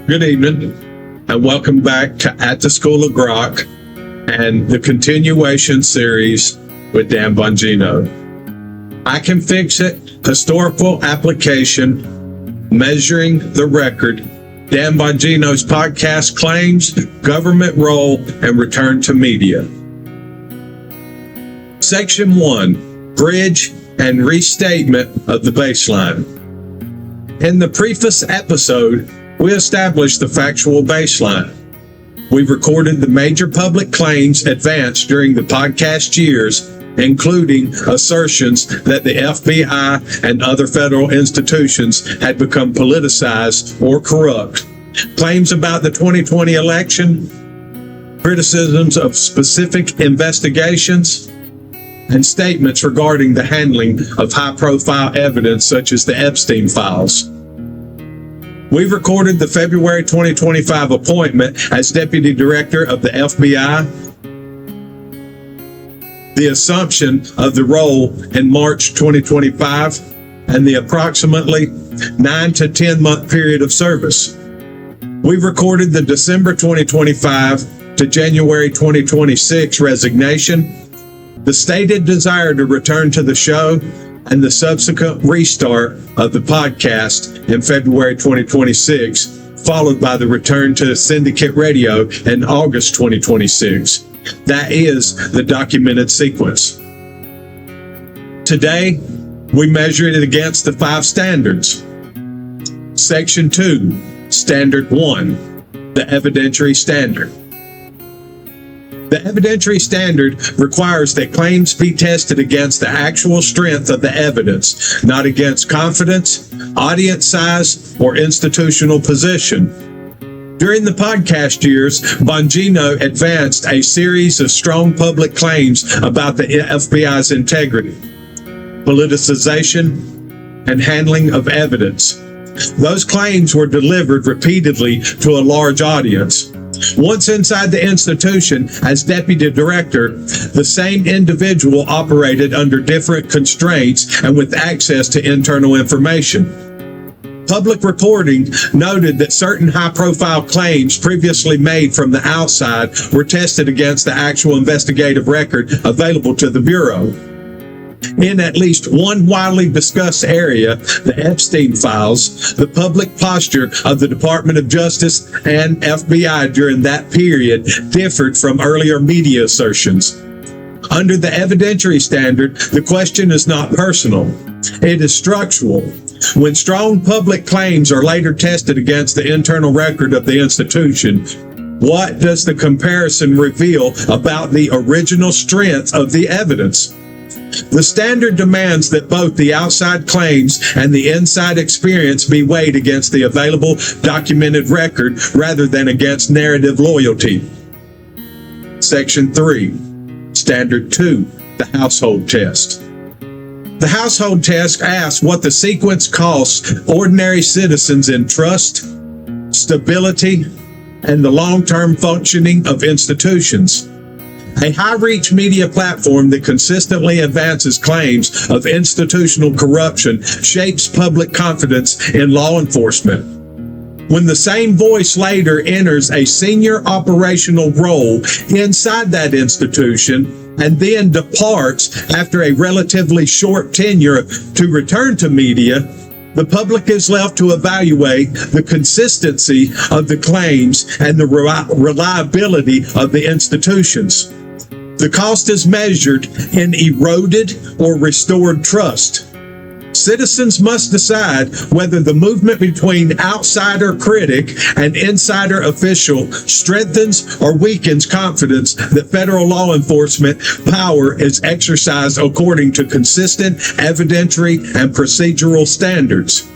Good evening, and welcome back to At the School of Grok and the continuation series with Dan Bongino. I Can Fix It, Historical Application, Measuring the Record, Dan Bongino's podcast claims, government role, and return to media. Section 1, Bridge and Restatement of the Baseline. In the preface episode, we established the factual baseline. We've recorded the major public claims advanced during the podcast years, including assertions that the FBI and other federal institutions had become politicized or corrupt, claims about the 2020 election, criticisms of specific investigations, and statements regarding the handling of high-profile evidence such as the Epstein files. We've recorded the February 2025 appointment as Deputy Director of the FBI, the assumption of the role in March 2025, and the approximately 9 to 10 month period of service. We've recorded the December 2025 to January 2026 resignation, the stated desire to return to the show, and the subsequent restart of the podcast in February 2026, followed by the return to Syndicate Radio in August 2026. That is the documented sequence. Today, we measure it against the 5 standards. Section 2, Standard 1, the evidentiary standard. The evidentiary standard requires that claims be tested against the actual strength of the evidence, not against confidence, audience size, or institutional position. During the podcast years, Bongino advanced a series of strong public claims about the FBI's integrity, politicization, and handling of evidence. Those claims were delivered repeatedly to a large audience. Once inside the institution as deputy director, the same individual operated under different constraints and with access to internal information. Public reporting noted that certain high-profile claims previously made from the outside were tested against the actual investigative record available to the Bureau. In at least one widely discussed area, the Epstein files, the public posture of the Department of Justice and FBI during that period differed from earlier media assertions. Under the evidentiary standard, the question is not personal. It is structural. When strong public claims are later tested against the internal record of the institution, what does the comparison reveal about the original strength of the evidence? The standard demands that both the outside claims and the inside experience be weighed against the available documented record rather than against narrative loyalty. Section 3, Standard 2, the household test. The household test asks what the sequence costs ordinary citizens in trust, stability, and the long-term functioning of institutions. A high-reach media platform that consistently advances claims of institutional corruption shapes public confidence in law enforcement. When the same voice later enters a senior operational role inside that institution and then departs after a relatively short tenure to return to media, the public is left to evaluate the consistency of the claims and the reliability of the institutions. The cost is measured in eroded or restored trust. Citizens must decide whether the movement between outsider critic and insider official strengthens or weakens confidence that federal law enforcement power is exercised according to consistent evidentiary and procedural standards.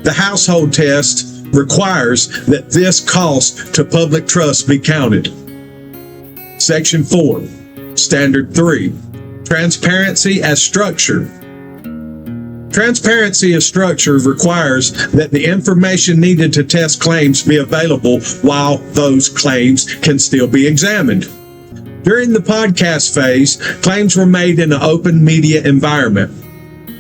The household test requires that this cost to public trust be counted. Section 4. Standard 3, transparency as structure. Transparency as structure requires that the information needed to test claims be available while those claims can still be examined. During the podcast phase, claims were made in an open media environment.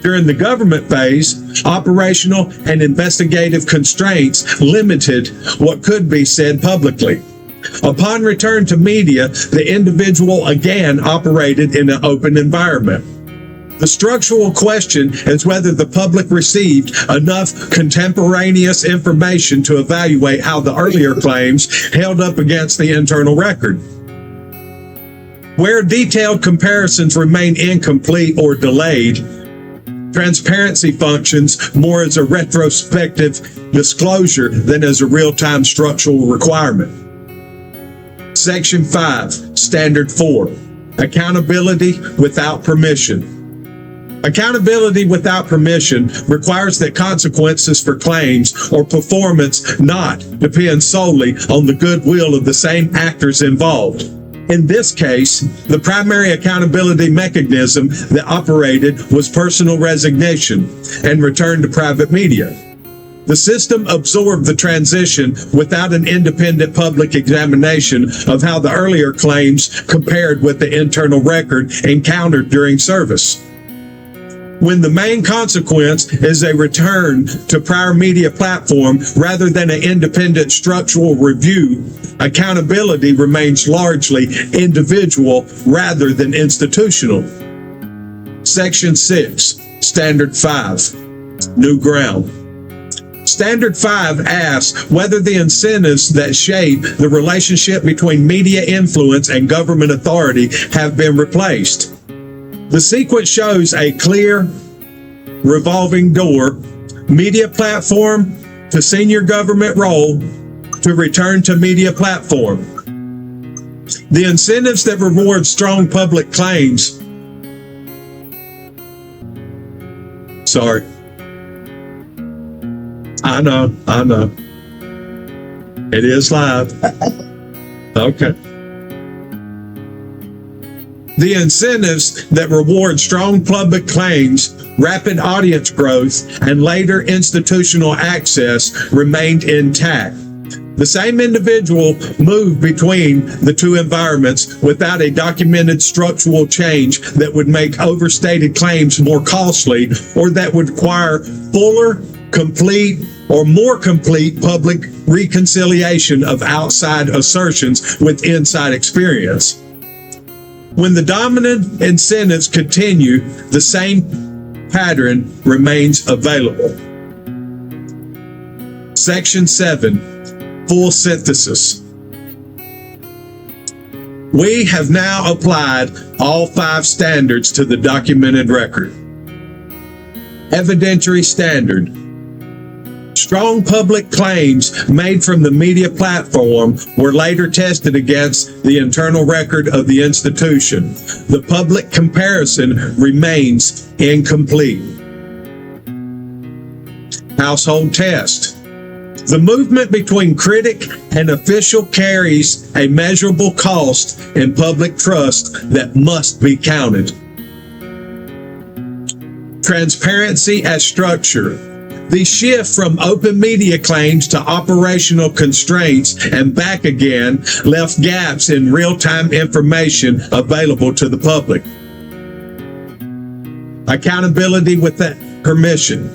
During the government phase, operational and investigative constraints limited what could be said publicly. Upon return to media, the individual again operated in an open environment. The structural question is whether the public received enough contemporaneous information to evaluate how the earlier claims held up against the internal record. Where detailed comparisons remain incomplete or delayed, transparency functions more as a retrospective disclosure than as a real-time structural requirement. Section 5, Standard 4, Accountability without permission. Accountability without permission requires that consequences for claims or performance not depend solely on the goodwill of the same actors involved. In this case, the primary accountability mechanism that operated was personal resignation and return to private media. The system absorbed the transition without an independent public examination of how the earlier claims compared with the internal record encountered during service. When the main consequence is a return to prior media platform rather than an independent structural review, accountability remains largely individual rather than institutional. Section 6, Standard 5, New Ground. Standard 5 asks whether the incentives that shape the relationship between media influence and government authority have been replaced. The sequence shows a clear revolving door, media platform to senior government role to return to media platform. The incentives that reward strong public claims. Sorry. I know. It is live. Okay. The incentives that reward strong public claims, rapid audience growth, and later institutional access remained intact. The same individual moved between the two environments without a documented structural change that would make overstated claims more costly or that would require fuller, complete, or more complete public reconciliation of outside assertions with inside experience. When the dominant incentives continue, the same pattern remains available. Section 7, Full Synthesis. We have now applied all 5 standards to the documented record. Evidentiary standard. Strong public claims made from the media platform were later tested against the internal record of the institution. The public comparison remains incomplete. Household test. The movement between critic and official carries a measurable cost in public trust that must be counted. Transparency as structure. The shift from open media claims to operational constraints and back again left gaps in real-time information available to the public. Accountability without permission.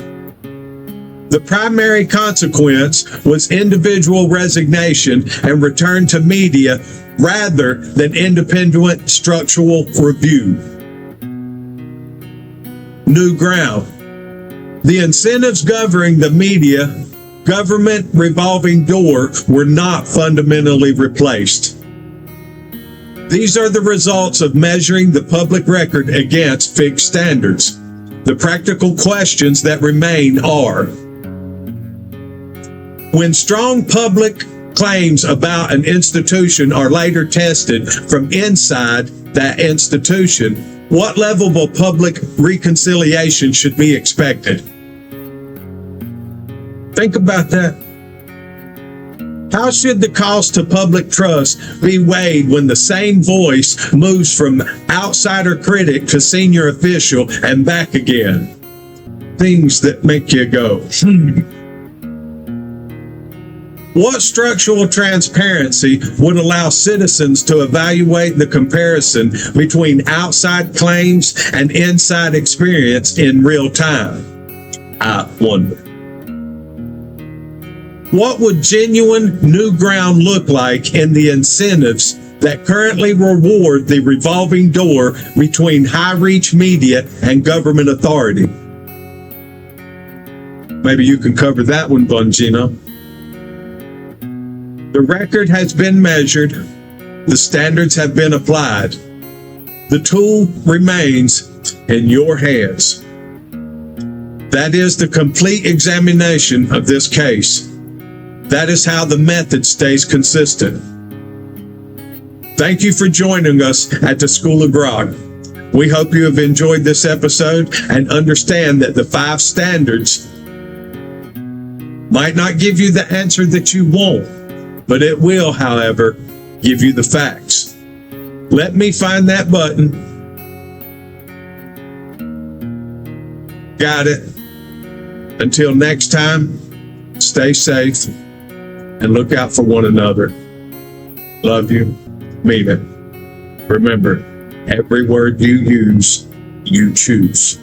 The primary consequence was individual resignation and return to media rather than independent structural review. New ground. The incentives governing the media government revolving door were not fundamentally replaced. These are the results of measuring the public record against fixed standards. The practical questions that remain are: when strong public claims about an institution are later tested from inside that institution, what level of public reconciliation should be expected? Think about that. How should the cost to public trust be weighed when the same voice moves from outsider critic to senior official and back again? Things that make you go, What structural transparency would allow citizens to evaluate the comparison between outside claims and inside experience in real time? I wonder. What would genuine new ground look like in the incentives that currently reward the revolving door between high-reach media and government authority? Maybe you can cover that one, Bongino. The record has been measured. The standards have been applied. The tool remains in your hands. That is the complete examination of this case. That is how the method stays consistent. Thank you for joining us at the School of Grog. We hope you have enjoyed this episode and understand that the 5 standards might not give you the answer that you want, but it will, however, give you the facts. Let me find that button. Got it. Until next time, stay safe and look out for one another. Love you. Mean it. Remember, every word you use, you choose.